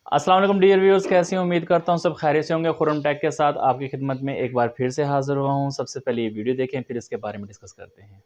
अस्सलाम वालेकुम dear viewers, कैसे हैं? उम्मीद करता हूं सब खैरियत से होंगे। खुरम टेक के साथ आपकी खिदमत में एक बार फिर से हाजिर हुआ हूं। सबसे पहले ये वीडियो देखें, फिर इसके बारे में डिस्कस करते हैं।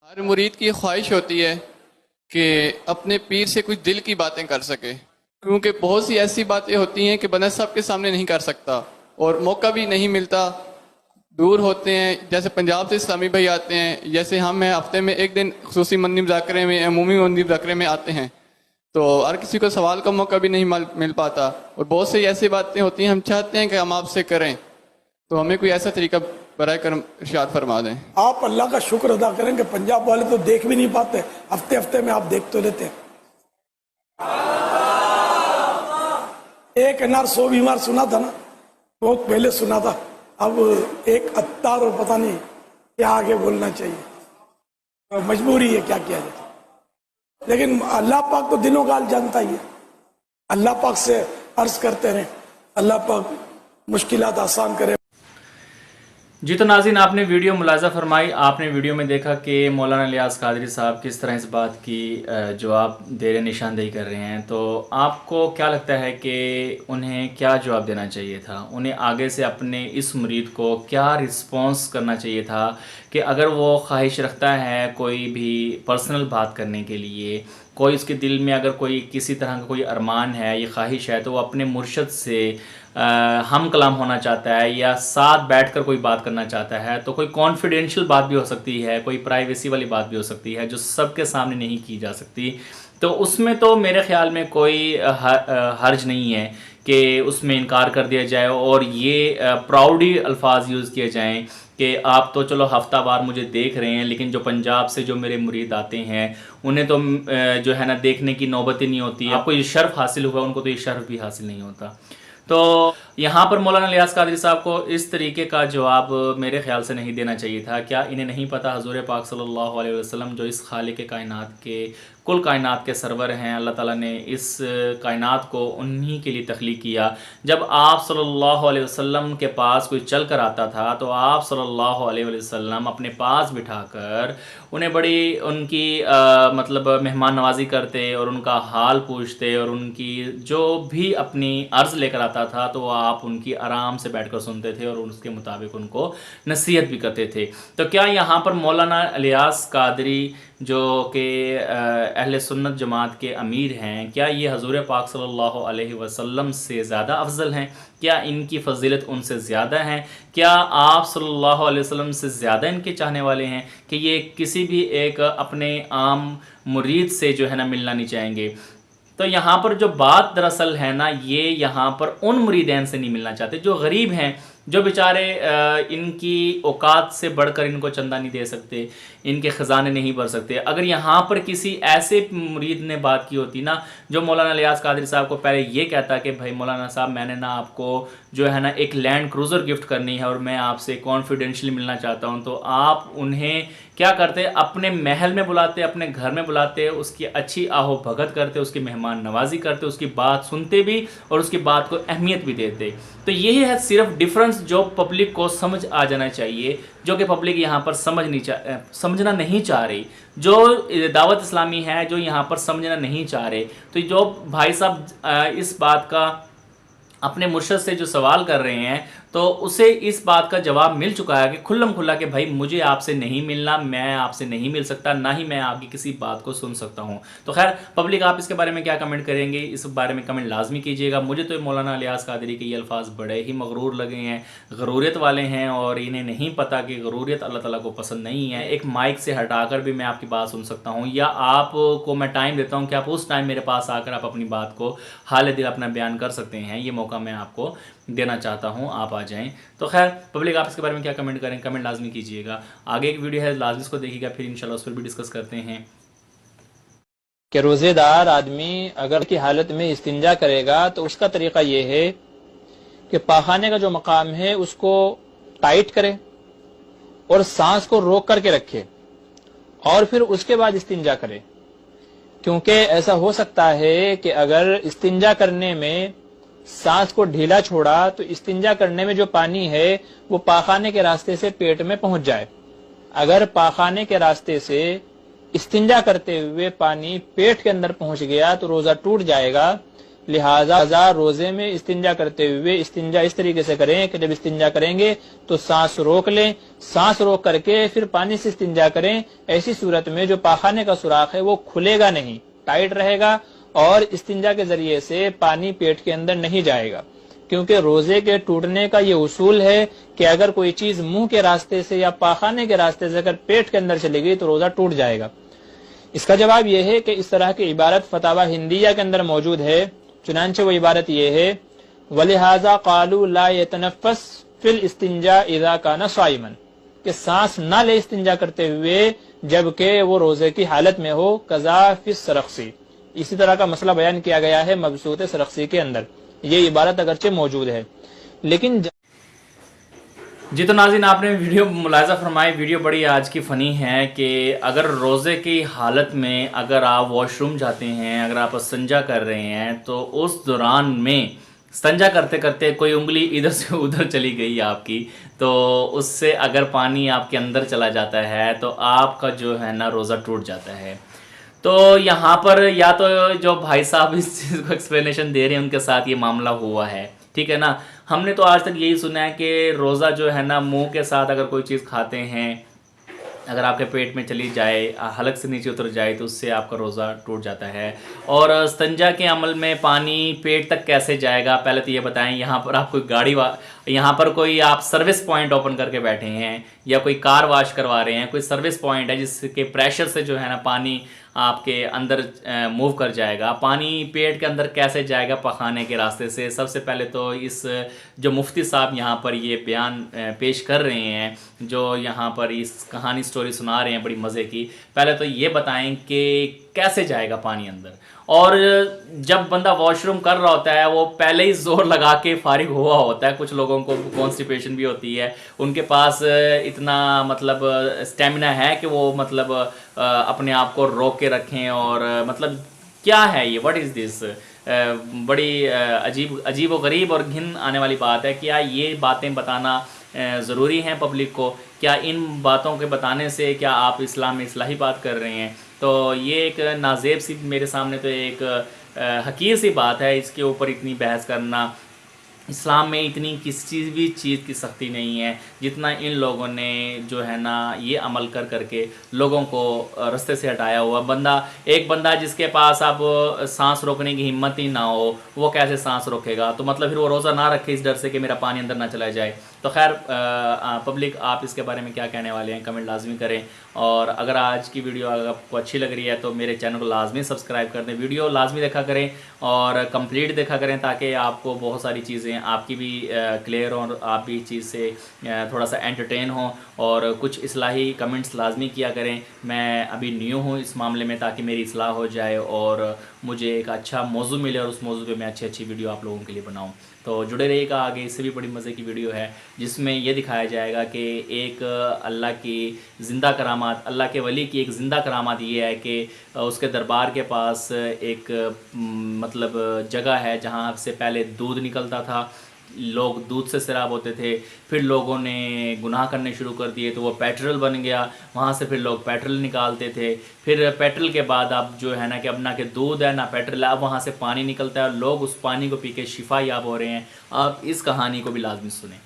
हर मुरीद की ख्वाहिश होती है कि अपने पीर से कुछ दिल की बातें कर सके, क्योंकि बहुत सी ऐसी बातें होती हैं कि बंदा साहब के सामने नहीं कर सकता और मौका भी नहीं मिलता। दूर होते हैं, जैसे पंजाब से इस्लामी भाई आते हैं, जैसे हम हैं हफ्ते में एक दिन खुसूसी मंदी मुज़ाकरे में, अमूमी मंदी मुज़ाकरे में आते हैं, तो हर किसी को सवाल का मौका भी नहीं मिल पाता। और बहुत सी ऐसी बातें होती हैं हम चाहते हैं कि हम आपसे करें, तो हमें कोई ऐसा तरीका बराए करम इरशाद फरमा दें। आप अल्लाह का शुक्र अदा करें कि पंजाब वाले तो देख भी नहीं पाते, हफ्ते हफ्ते में आप देख तो लेते हैं। एक एनआर 100 बीमार सुना था ना, बहुत पहले सुना था। अब एक अत्तार और पता नहीं क्या आगे बोलना चाहिए, तो मजबूरी है, क्या किया जाए। लेकिन अल्लाह पाक तो दिलों का हाल जानता ही है। अल्लाह पाक से अर्ज करते रहें, अल्लाह पाक मुश्किलात आसान करे। जी तो नाज़रीन, आपने वीडियो मुलाज़ा फरमाई। आपने वीडियो में देखा कि मौलाना इलियास कादरी साहब किस तरह इस बात की जवाब दे रहे, निशानदेही कर रहे हैं। तो आपको क्या लगता है कि उन्हें क्या जवाब देना चाहिए था? उन्हें आगे से अपने इस मुरीद को क्या रिस्पॉन्स करना चाहिए था कि अगर वो ख्वाहिश रखता है कोई भी पर्सनल बात करने के लिए, कोई उसके दिल में अगर कोई किसी तरह का कोई अरमान है या ख्वाहिश है, तो वो अपने मुर्शद से हम कलाम होना चाहता है या साथ बैठकर कोई बात करना चाहता है, तो कोई कॉन्फिडेंशियल बात भी हो सकती है, कोई प्राइवेसी वाली बात भी हो सकती है जो सबके सामने नहीं की जा सकती। तो उसमें तो मेरे ख्याल में कोई हर्ज नहीं है कि उसमें इनकार कर दिया जाए और ये प्राउडी अल्फाज यूज़ किए जाएं कि आप तो चलो हफ्ता बार मुझे देख रहे हैं, लेकिन जो पंजाब से जो मेरे मुरीद आते हैं उन्हें तो जो है ना देखने की नौबत ही नहीं होती है। आपको ये शर्फ हासिल हुआ, उनको तो ये शर्फ भी हासिल नहीं होता। तो यहाँ पर मौलाना इलियास कादरी साहब को इस तरीके का जवाब मेरे ख्याल से नहीं देना चाहिए था। क्या इन्हें नहीं पता हजूर पाक सल्लल्लाहु अलैहि वसल्लम जो इस खालिक कायनात के कुल कायनात के सरवर हैं, अल्लाह ताला ने इस कायनात को उन्हीं के लिए तख्लीक किया। जब आप सल्लल्लाहु अलैहि वसल्लम के पास कोई चल कर आता था तो आप सल्लल्लाहु अलैहि वसल्लम अपने पास बिठाकर उन्हें बड़ी उनकी मतलब मेहमान नवाजी करते और उनका हाल पूछते और उनकी जो भी अपनी अर्ज़ लेकर आता था तो आप उनकी आराम से बैठकर सुनते थे और उसके मुताबिक उनको नसीहत भी करते थे। तो क्या यहाँ पर मौलाना इलियास कादरी जो कि अहले सुन्नत जमात के अमीर हैं, क्या ये हजूर पाक सल्लल्लाहु अलैहि वसल्लम से ज़्यादा अफजल हैं? क्या इनकी फजीलत उनसे ज़्यादा है? क्या आप सल्लल्लाहु अलैहि वसल्लम से ज़्यादा इनके चाहने वाले हैं कि ये किसी भी एक अपने आम मुरीद से जो है ना मिलना नहीं चाहेंगे? तो यहाँ पर जो बात दरअसल है ना, ये यहाँ पर उन मुरीदैन से नहीं मिलना चाहते जो गरीब हैं, जो बेचारे इनकी औकात से बढ़कर इनको चंदा नहीं दे सकते, इनके ख़जाने नहीं भर सकते। अगर यहाँ पर किसी ऐसे मुरीद ने बात की होती ना जो मौलाना इलियास कादरी साहब को पहले ये कहता कि भाई मौलाना साहब, मैंने ना आपको जो है ना एक लैंड क्रूज़र गिफ्ट करनी है और मैं आपसे कॉन्फिडेंशियली मिलना चाहता हूँ, तो आप उन्हें क्या करते? अपने महल में बुलाते, अपने घर में बुलाते, उसकी अच्छी आहो भगत करते, उसकी मेहमान नवाजी करते, उसकी बात सुनते भी और उसकी बात को अहमियत भी देते। तो यही है सिर्फ डिफरेंस जो पब्लिक को समझ आ जाना चाहिए, जो कि पब्लिक यहाँ पर समझना नहीं चाह रही। जो दावत इस्लामी है जो यहाँ पर समझना नहीं चाह रहे, तो जो भाई साहब इस बात का अपने मुर्शद से जो सवाल कर रहे हैं तो उसे इस बात का जवाब मिल चुका है कि खुल्लम खुल्ला कि भाई मुझे आपसे नहीं मिलना, मैं आपसे नहीं मिल सकता, ना ही मैं आपकी किसी बात को सुन सकता हूं। तो खैर पब्लिक, आप इसके बारे में क्या कमेंट करेंगे? इस बारे में कमेंट लाजमी कीजिएगा। मुझे तो मौलाना इलियास कादरी के ये अल्फाज बड़े ही मगरूर लगे हैं, गरूरियत वाले हैं और इन्हें नहीं पता कि गरूरियत अल्लाह ताला को पसंद नहीं है। एक माइक से हटाकर भी मैं आपकी बात सुन सकता हूँ, या आपको मैं टाइम देता हूँ कि आप उस टाइम मेरे पास आकर आप अपनी बात को हाल दिल अपना बयान कर सकते हैं। ये मौका मैं आपको देना चाहता हूं, आप आ जाएं। तो खैर पब्लिक, आप इसके बारे में क्या कमेंट करें? कमेंट लाजमी कीजिएगा। आगे एक वीडियो है, लाजमी इसको देखिएगा, फिर इंशाल्लाह उस पर भी डिस्कस करते हैं कि रोज़ेदार आदमी अगर की हालत में इस्तिंजा करेगा तो उसका तरीका ये है कि पाखाने का जो मकाम है उसको टाइट करे और सांस को रोक करके रखे और फिर उसके बाद इस्तिंजा करे, क्योंकि ऐसा हो सकता है कि अगर इस्तिंजा करने में सांस को ढीला छोड़ा तो इस्तिंजा करने में जो पानी है वो पाखाने के रास्ते से पेट में पहुंच जाए। اگر پاخانے کے راستے سے استنجا کرتے ہوئے پانی پیٹ کے اندر پہنچ گیا تو روزہ ٹوٹ جائے گا. لہذا روزے میں استنجا کرتے ہوئے استنجا اس طریقے سے کریں کہ جب استنجا کریں گے تو سانس روک لیں, سانس روک کر کے پھر پانی سے استنجا کریں. ایسی صورت میں جو پاخانے کا سوراخ ہے وہ کھلے گا نہیں, ٹائٹ رہے گا اور استنجا کے ذریعے سے پانی پیٹ کے اندر نہیں جائے گا. کیونکہ روزے کے ٹوٹنے کا یہ اصول ہے کہ اگر کوئی چیز منہ کے راستے سے یا پاخانے کے راستے سے اگر پیٹ کے اندر چلے گئی تو روزہ ٹوٹ جائے گا. اس کا جواب یہ ہے کہ اس طرح کی عبارت فتاوی ہندیہ کے اندر موجود ہے. چنانچہ وہ عبارت یہ ہے وَلِهَذَا قَالُوا لَا يَتَنَفَّسْ فِي الْإِسْتِنْجَاءِ إِذَا كَانَ صَائِمًا, کہ سانس نہ لے استنجا کرتے ہوئے جبکہ وہ روزے کی حالت میں ہو. قضا فی السرخسی, اسی طرح کا مسئلہ بیان کیا گیا ہے مبسوط سرخسی کے اندر. یہ عبارت اگرچہ موجود ہے لیکن جی. تو ناظرین آپ نے ویڈیو ملاحظہ فرمائی, ویڈیو بڑی آج کی فنی ہے کہ اگر روزے کی حالت میں اگر آپ واش روم جاتے ہیں, اگر آپ استنجا کر رہے ہیں تو اس دوران میں استنجا کرتے کرتے کوئی انگلی ادھر سے ادھر چلی گئی آپ کی, تو اس سے اگر پانی آپ کے اندر چلا جاتا ہے تو آپ کا جو ہے نا روزہ ٹوٹ جاتا ہے. تو یہاں پر یا تو جو بھائی صاحب اس چیز کو ایکسپلینیشن دے رہے ہیں ان کے ساتھ یہ معاملہ ہوا ہے, ٹھیک ہے نا. ہم نے تو آج تک یہی سنا ہے کہ روزہ جو ہے نا منہ کے ساتھ اگر کوئی چیز کھاتے ہیں, اگر آپ کے پیٹ میں چلی جائے, حلق سے نیچے اتر جائے تو اس سے آپ کا روزہ ٹوٹ جاتا ہے. اور استنجا کے عمل میں پانی پیٹ تک کیسے جائے گا, پہلے تو یہ بتائیں. یہاں پر آپ کوئی گاڑی یہاں پر کوئی آپ سروس پوائنٹ اوپن کر کے بیٹھے ہیں یا کوئی کار واش کروا رہے ہیں, کوئی سروس پوائنٹ ہے جس کے پریشر سے جو ہے نا پانی آپ کے اندر موو کر جائے گا. پانی پیٹ کے اندر کیسے جائے گا پخانے کے راستے سے. سب سے پہلے تو اس جو مفتی صاحب یہاں پر یہ بیان پیش کر رہے ہیں, جو یہاں پر اس کہانی سٹوری سنا رہے ہیں بڑی مزے کی, پہلے تو یہ بتائیں کہ کیسے جائے گا پانی اندر. اور جب بندہ واش روم کر رہا ہوتا ہے وہ پہلے ہی زور لگا کے فارغ ہوا ہوتا ہے. کچھ لوگوں کو کانسٹیپیشن بھی ہوتی ہے, ان کے پاس اتنا مطلب اسٹیمنا ہے کہ وہ مطلب اپنے آپ کو روک کے رکھیں. اور مطلب کیا ہے یہ, واٹ از دس, بڑی عجیب و غریب اور گھن آنے والی بات ہے. کیا یہ باتیں بتانا ضروری ہیں پبلک کو؟ کیا ان باتوں کے بتانے سے کیا آپ اسلام میں اصلاحی بات کر رہے ہیں؟ تو یہ ایک نازیب سی میرے سامنے تو ایک حقیر سی بات ہے. اس کے اوپر اتنی بحث کرنا, اسلام میں اتنی کسی بھی چیز کی سختی نہیں ہے جتنا ان لوگوں نے جو ہے نا یہ عمل کر کر کے لوگوں کو رستے سے ہٹایا ہوا. ایک بندہ جس کے پاس اب سانس روکنے کی ہمت ہی نہ ہو, وہ کیسے سانس روکے گا؟ تو مطلب پھر وہ روزہ نہ رکھے اس ڈر سے کہ میرا پانی اندر نہ چلا جائے. تو خیر پبلک آپ اس کے بارے میں کیا کہنے والے ہیں کمنٹ لازمی کریں. اور اگر آج کی ویڈیو اگر آپ کو اچھی لگ رہی ہے تو میرے چینل کو لازمی سبسکرائب کر دیں, ویڈیو لازمی دیکھا کریں اور کمپلیٹ دیکھا کریں تاکہ آپ کو بہت ساری چیزیں آپ کی بھی کلیئر ہوں اور آپ بھی اس چیز سے تھوڑا سا انٹرٹین ہوں. اور کچھ اصلاحی کمنٹس لازمی کیا کریں. میں ابھی نیو ہوں اس معاملے میں تاکہ میری اصلاح ہو جائے اور مجھے ایک اچھا موضوع ملے اور اس موضوع پہ میں اچھی ویڈیو آپ لوگوں کے لیے بناؤں. تو جڑے رہیے گا, آگے اس سے بھی بڑی مزے کی ویڈیو ہے جس میں یہ دکھایا جائے گا کہ ایک اللہ کی زندہ کرامات, اللہ کے ولی کی ایک زندہ کرامات یہ ہے کہ اس کے دربار کے پاس ایک مطلب جگہ ہے جہاں سے پہلے دودھ نکلتا تھا, لوگ دودھ سے سیراب ہوتے تھے. پھر لوگوں نے گناہ کرنے شروع کر دیے تو وہ پیٹرل بن گیا, وہاں سے پھر لوگ پیٹرل نکالتے تھے. پھر پیٹرل کے بعد اب جو ہے نا کہ اب نہ کہ دودھ ہے نہ پیٹرل ہے, اب وہاں سے پانی نکلتا ہے اور لوگ اس پانی کو پی کے شفا یاب ہو رہے ہیں. آپ اس کہانی کو بھی لازمی سنیں.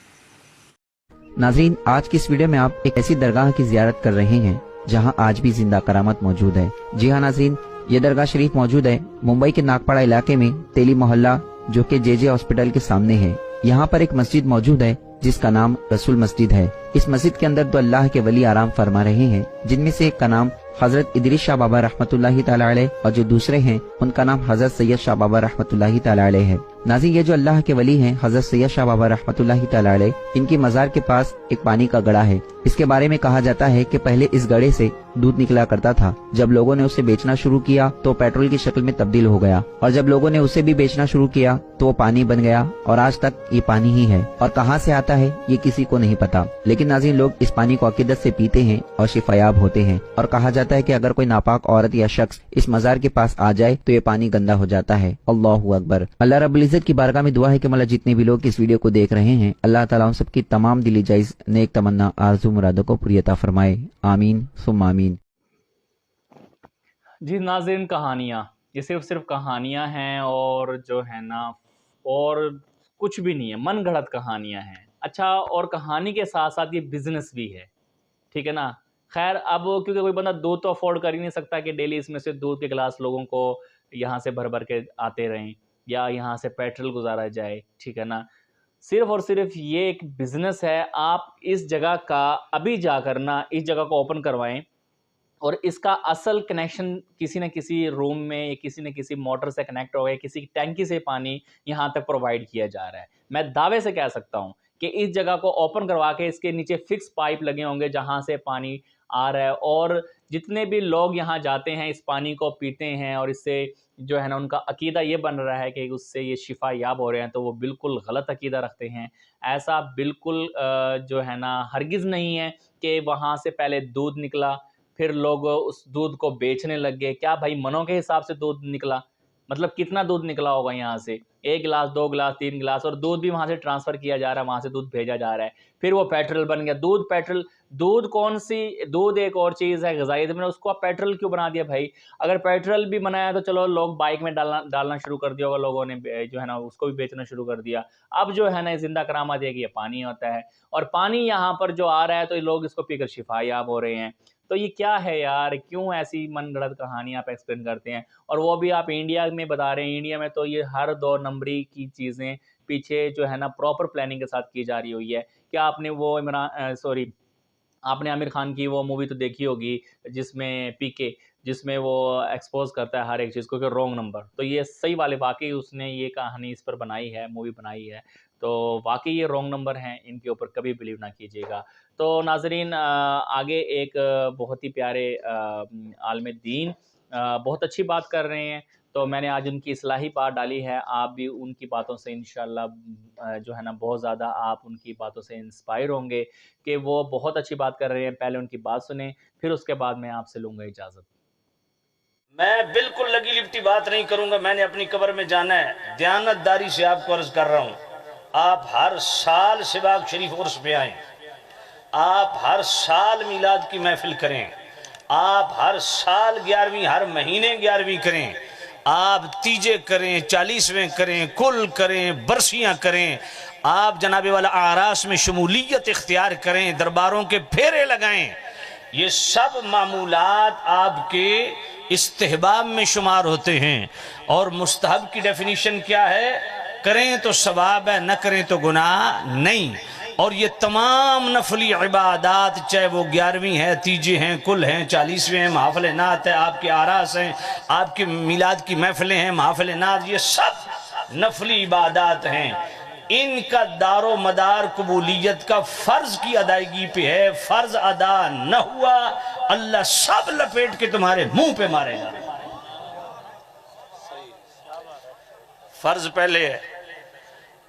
ناظرین, آج کی اس ویڈیو میں آپ ایک ایسی درگاہ کی زیارت کر رہے ہیں جہاں آج بھی زندہ کرامت موجود ہے. جی ہاں ناظرین, یہ درگاہ شریف موجود ہے ممبئی کے ناگپاڑا علاقے میں تیلی محلہ, جو کہ جے جے ہاسپٹل کے سامنے ہے. یہاں پر ایک مسجد موجود ہے جس کا نام رسول مسجد ہے. اس مسجد کے اندر دو اللہ کے ولی آرام فرما رہے ہیں, جن میں سے ایک کا نام حضرت ادریس شاہ بابا رحمۃ اللہ تعالی علیہ اور جو دوسرے ہیں ان کا نام حضرت سید شاہ بابا رحمۃ اللہ تعالی علیہ ہے. ناظرین, یہ جو اللہ کے ولی ہیں حضرت سید شاہ بابا رحمۃ اللہ تعالی علیہ, ان کی مزار کے پاس ایک پانی کا گڑھا ہے. اس کے بارے میں کہا جاتا ہے کہ پہلے اس گڑھے سے دودھ نکلا کرتا تھا. جب لوگوں نے اسے بیچنا شروع کیا تو پیٹرول کی شکل میں تبدیل ہو گیا, اور جب لوگوں نے اسے بھی بیچنا شروع کیا تو وہ پانی بن گیا, اور آج تک یہ پانی ہی ہے. اور کہاں سے آتا ہے یہ کسی کو نہیں پتا, لیکن ناظرین لوگ اس پانی کو عقیدت سے پیتے ہیں اور شفایاب ہوتے ہیں. اور کہا جاتا ہے کہ اگر کوئی ناپاک عورت یا شخص اس مزار کے پاس آ جائے تو یہ پانی گندا ہو جاتا ہے. اللہ اکبر. اللہ رب العزت کی بارگاہ میں دعا ہے کہ مولا جتنے بھی لوگ اس ویڈیو کو دیکھ رہے ہیں اللہ تعالیٰ ان سب کی تمام دلی جائز نیک تمنا آرزو मुरादों को पूरी अता फरमाए। आमीन सुम्मा आमीन। जी नाज़रीन, कहानियाँ ये सिर्फ कहानियाँ हैं और जो है ना और कुछ भी नहीं है, मन गढ़ंत कहानियाँ हैं। अच्छा, और कहानी के साथ साथ ये बिज़नेस भी है, ठीक है ना। खैर, अब क्योंकि कोई बंदा दूध तो अफोर्ड कर ही नहीं सकता कि डेली इसमें से दूध के गिलास लोगों को यहाँ से भर भर के आते रहें या यहाँ से पेट्रोल गुजारा जाए, ठीक है ना। सिर्फ और सिर्फ ये एक बिज़नेस है। आप इस जगह का अभी जाकर ना इस जगह को ओपन करवाएं और इसका असल कनेक्शन किसी न किसी रूम में या किसी न किसी मोटर से कनेक्ट हो गया, किसी टैंकी से पानी यहाँ तक प्रोवाइड किया जा रहा है। मैं दावे से कह सकता हूँ कि इस जगह को ओपन करवा के इसके नीचे फिक्स पाइप लगे होंगे जहाँ से पानी आ रहा है, और जितने भी लोग यहाँ जाते हैं इस पानी को पीते हैं और इससे जो है ना उनका अकीदा ये बन रहा है कि उससे ये शिफा याब हो रहे हैं, तो वो बिल्कुल गलत अकीदा रखते हैं। ऐसा बिल्कुल जो है ना हरगिज़ नहीं है कि वहाँ से पहले दूध निकला फिर लोग उस दूध को बेचने लग गए। क्या भाई मनों के हिसाब से दूध निकला? मतलब कितना दूध निकला होगा यहाँ से? 1 गिलास, 2 गिलास, 3 गिलास, और दूध भी वहाँ से ट्रांसफ़र किया जा रहा है, वहाँ से दूध भेजा जा रहा है। फिर वो पेट्रोल बन गया। दूध पेट्रोल, दूध कौन सी, दूध एक और चीज़ है ग़िज़ाई, मैंने उसको आप पेट्रोल क्यों बना दिया भाई? अगर पेट्रोल भी बनाया तो चलो लोग बाइक में डालना शुरू कर दिया होगा लोगों ने, जो है ना उसको भी बेचना शुरू कर दिया। अब जो है ना ज़िंदा करामत है कि ये पानी होता है, और पानी यहाँ पर जो आ रहा है तो लोग इसको पीकर शिफा याब हो रहे हैं। तो ये क्या है यार, क्यों ऐसी मनगढ़ंत कहानी आप एक्सप्लेन करते हैं? और वो भी आप इंडिया में बता रहे हैं। इंडिया में तो ये हर 2 नंबरी की चीज़ें पीछे जो है ना प्रॉपर प्लानिंग के साथ की जा रही हुई है। क्या आपने वो आपने आमिर खान की वो मूवी तो देखी होगी जिसमें पीके, जिसमें वो एक्सपोज़ करता है हर एक चीज़ को कि रॉन्ग नंबर। तो ये सही वाले वाक़ई उसने ये कहानी इस पर बनाई है, मूवी बनाई है। तो वाक़ई ये रॉन्ग नंबर हैं, इनके ऊपर कभी बिलीव ना कीजिएगा। तो नाज़रीन, आगे एक बहुत ही प्यारे आलिम दीन बहुत अच्छी बात कर रहे हैं, तो मैंने आज उनकी इस्लाही बात डाली है। आप भी उनकी बातों से इंशाअल्लाह जो है ना बहुत ज़्यादा आप उनकी बातों से इंस्पायर होंगे कि वो बहुत अच्छी बात कर रहे हैं। पहले उनकी बात सुनें, फिर उसके बाद मैं आपसे लूँगा इजाज़त। मैं बिल्कुल लगी लिपटी बात नहीं करूंगा। मैंने अपनी कब्र में जाना है। दयानतदारी से आपको अर्ज कर रहा हूं, आप हर साल सिबाग शरीफ उर्स पे आएं, आप हर साल मिलाद की महफिल करें, आप हर साल 11वीं, हर महीने 11वीं करें, आप तीजे करें, 40वें करें, कुल करें, बरसियां करें, आप जनाबे वाला आरास में शमूलियत इख्तियार करें, दरबारों के फेरे लगाएं। ये सब मामूलात आपके इस्तेहबाब में शुमार होते हैं। और मुस्तहब की डेफिनीशन क्या है? करें तो सवाब है, न करें तो गुनाह नहीं। और ये तमाम नफली इबादात, चाहे वो 11वीं है, तीजे हैं, कुल हैं, 40वें हैं, महफिल नात है, आपके आरास हैं, आपके मिलाद की महफिलें हैं, महफिल नात, ये सब नफली इबादात हैं। इनका दारो मदार कबूलियत का फर्ज की अदायगी पे है। फर्ज अदा न हुआ, अल्लाह सब लपेट के तुम्हारे मुंह पे मारेगा। फर्ज पहले है।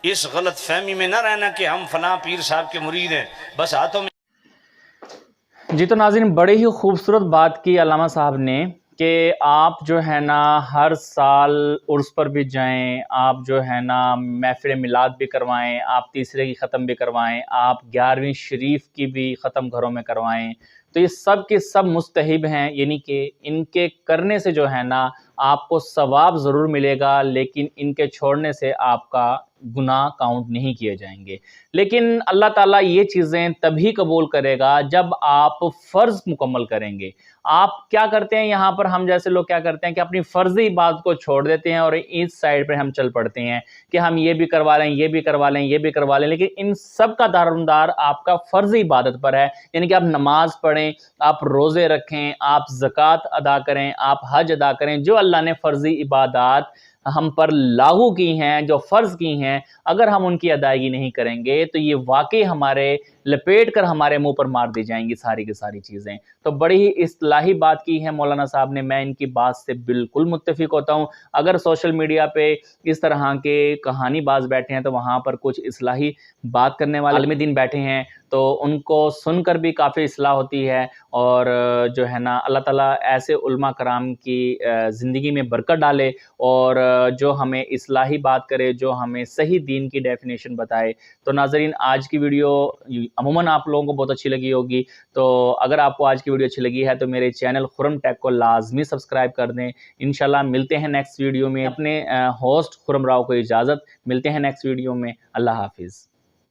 इस गलत फहमी में ना रहना कि हम फलां पीर साहब के मुरीद हैं, बस हाथों में। जी तो नाज़रीन, बड़ी ही खूबसूरत बात की अल्लामा साहब ने कि आप जो है ना हर साल उर्स पर भी जाएं, आप जो है ना महफिल मिलाद भी करवाएं, आप तीसरे की ख़त्म भी करवाएं, आप 11वीं शरीफ की भी ख़त्म घरों में करवाएं। तो ये सब के सब मुस्तहिब हैं, यानी कि इनके करने से जो है ना आपको सवाब ज़रूर मिलेगा, लेकिन इनके छोड़ने से आपका गुनाह काउंट नहीं किए जाएंगे। लेकिन अल्लाह ताला ये चीज़ें तभी कबूल करेगा जब आप फ़र्ज़ मुकम्मल करेंगे। आप क्या करते हैं यहाँ पर, हम जैसे लोग क्या करते हैं कि अपनी फ़र्ज़ी बात को छोड़ देते हैं और इस साइड पर हम चल पड़ते हैं कि हम ये भी करवा लें, ये भी करवा लें, ये भी करवा लें। लेकिन इन सब का दारोमदार आपका फ़र्ज़ी इबादत पर है, यानी कि आप नमाज पढ़ें, आप रोज़े रखें, आप ज़कात अदा करें, आप हज अदा करें। जो अल्लाह ने फ़र्ज़ी इबादत हम पर लागू की हैं, जो फ़र्ज़ की हैं, अगर हम उनकी अदायगी नहीं करेंगे तो ये वाकई हमारे लपेट कर हमारे मुंह पर मार दी जाएंगी सारी की सारी चीज़ें। तो बड़ी ही इस्लाही बात की है मौलाना साहब ने, मैं इनकी बात से बिल्कुल मुत्तफ़िक होता हूँ। अगर सोशल मीडिया पे इस तरह के कहानी बाज बैठे हैं तो वहाँ पर कुछ इस्लाही बात करने वाले आलिम दीन बैठे हैं, تو ان کو سن کر بھی کافی اصلاح ہوتی ہے، اور جو ہے نا اللہ تعالیٰ ایسے علماء کرام کی زندگی میں برکت ڈالے، اور جو ہمیں اصلاحی بات کرے، جو ہمیں صحیح دین کی ڈیفینیشن بتائے۔ تو ناظرین، آج کی ویڈیو عموماً آپ لوگوں کو بہت اچھی لگی ہوگی، تو اگر آپ کو آج کی ویڈیو اچھی لگی ہے تو میرے چینل خرم ٹیک کو لازمی سبسکرائب کر دیں۔ انشاءاللہ ملتے ہیں نیکسٹ ویڈیو میں۔ اپنے ہوسٹ خرم راؤ کو اجازت، ملتے ہیں نیکسٹ ویڈیو میں۔ اللہ حافظ۔